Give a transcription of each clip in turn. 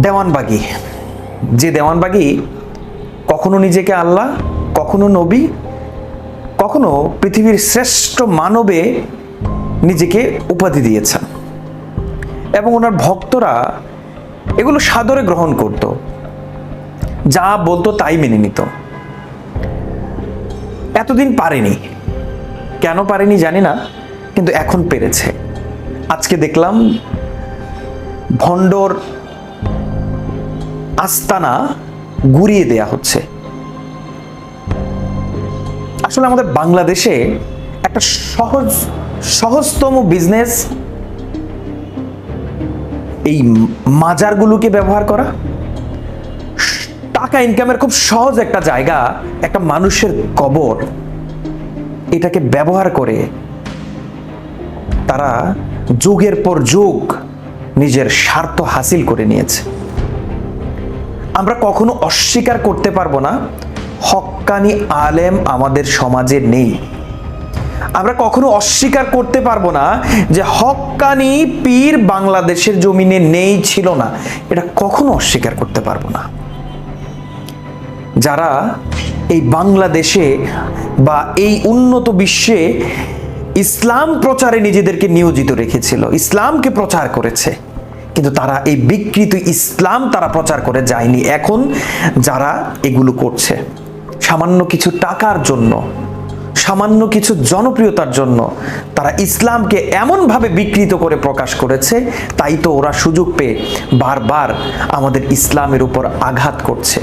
দেওয়ানবাগী, যে দেওয়ানবাগী কখনো নিজেকে আল্লাহ, কখনো নবী, কখনো পৃথিবীর শ্রেষ্ঠ মানবে নিজেকে উপাধি দিয়েছেন এবং ওনার ভক্তরা এগুলো সাদরে গ্রহণ করত, যা বলতো তাই মেনে নিত। এতদিন পারেনি, কেন পারেনি জানি না, কিন্তু এখন পেরেছে। আজকে দেখলাম ভণ্ডর আস্তানা গুড়িয়ে দেয়া হচ্ছে। আসলে আমাদের বাংলাদেশে একটা সহজতম বিজনেস এই মাজারগুলোকে ব্যবহার করা। টাকা ইনকামের খুব সহজ একটা জায়গা একটা মানুষের কবর, এটাকে ব্যবহার করে তারা যুগের পর যুগ নিজের স্বার্থ হাসিল করে নিয়েছে। আমরা কখনো অস্বীকার করতে পারবো না হক্কানি আলেম আমাদের সমাজে নেই। আমরা কখনো অস্বীকার করতে পারবো না যে হক্কানি পীর বাংলাদেশের জমিনে নেই, ছিল না, এটা কখনো অস্বীকার করতে পারবো না। যারা এই বাংলাদেশে বা এই উন্নত বিশ্বে ইসলাম প্রচারে নিজেদেরকে নিয়োজিত রেখেছিল, ইসলামকে প্রচার করেছে, কিন্তু তারা এই বিকৃত ইসলাম তারা প্রচার করে যায়নি। এখন যারা এগুলো করছে সামান্য কিছু টাকার জন্য, সামান্য কিছু জনপ্রিয়তার জন্য তারা ইসলামকে এমনভাবে বিকৃত করে প্রকাশ করেছে, তাই তো ওরা সুযোগ পেয়ে বারবার আমাদের ইসলামের উপর আঘাত করছে।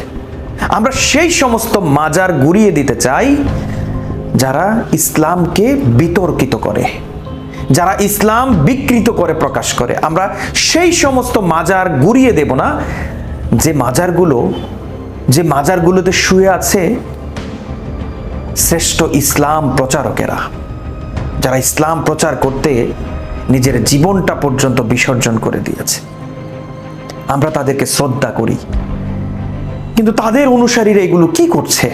আমরা সেই সমস্ত মাজার গুড়িয়ে দিতে চাই যারা ইসলামকে বিতর্কিত করে, যারা ইসলাম বিকৃত করে প্রকাশ করে। আমরা সেই সমস্ত মাজার গুড়িয়ে দেব না যে মাজারগুলোতে শুয়ে আছে শ্রেষ্ঠ ইসলাম প্রচারকেরা, যারা ইসলাম প্রচার করতে নিজের জীবনটা পর্যন্ত বিসর্জন করে দিয়েছে। আমরা তাদেরকে শ্রদ্ধা করি, কিন্তু তাদের অনুসারীরা এগুলো কি করছে?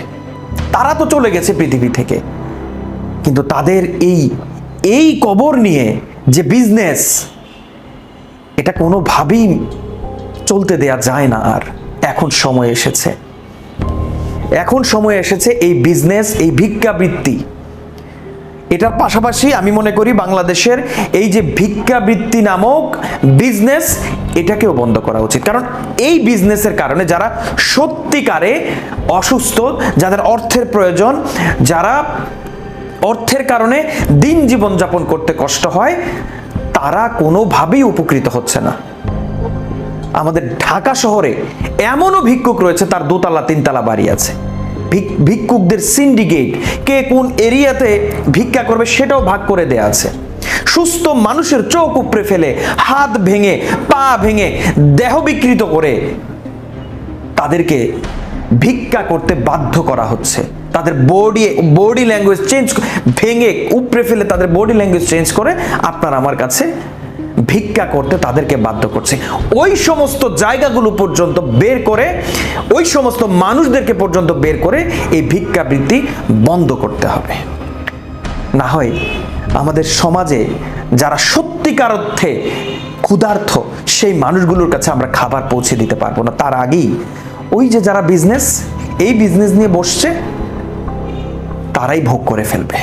তারা তো চলে গেছে পৃথিবী থেকে, কিন্তু তাদের এই কবর নিয়ে যে বিজনেস, এটা কোনোভাবেই চলতে দেয়া যায় না। আর এখন সময় এসেছে এই বিজনেস, এই ভিক্ষাবৃত্তি, এটার পাশাপাশি আমি মনে করি বাংলাদেশের এই যে ভিক্ষাবৃত্তি নামক বিজনেস, এটাকেও বন্ধ করা উচিত। কারণ এই বিজনেসের কারণে যারা সত্যিকারে অসুস্থ, যাদের অর্থের প্রয়োজন, যারা অর্থের কারণে দিন জীবন যাপন করতে কষ্ট হয়, তারা কোনোভাবেই উপকৃত হচ্ছে না। আমাদের ঢাকা শহরে এমনও ভিক্ষুক রয়েছে তার 2তলা 3তলা বাড়ি আছে। ভিক্ষুকদের সিন্ডিকেট, কে কোন এরিয়াতে ভিক্ষা করবে সেটাও ভাগ করে দেয়া আছে। সুস্থ মানুষের চোখ উপড়ে ফেলে, হাত ভেঙে, পা ভেঙে, দেহ বিকৃত করে তাদেরকে ভিক্ষা করতে বাধ্য করা হচ্ছে। তাদের বডি ল্যাঙ্গুয়েজ চেঞ্জ ভেঙে উপড়ে ফেলে তাদের বডি ল্যাঙ্গুয়েজ চেঞ্জ করে আপনার আমার কাছে ভিক্ষা করতে তাদেরকে বাধ্য করছে। ওই সমস্ত জায়গাগুলো পর্যন্ত বের করে, ওই সমস্ত মানুষদেরকে পর্যন্ত বের করে এই ভিক্ষাবৃত্তি বন্ধ করতে হবে। না হয় আমাদের সমাজে যারা সত্যিকার অর্থে ক্ষুধার্ত, সেই মানুষগুলোর কাছে আমরা খাবার পৌঁছে দিতে পারবো না। তার আগেই ওই যে যারা এই বিজনেস নিয়ে বসছে, তারাই ভোগ করে ফেলবে।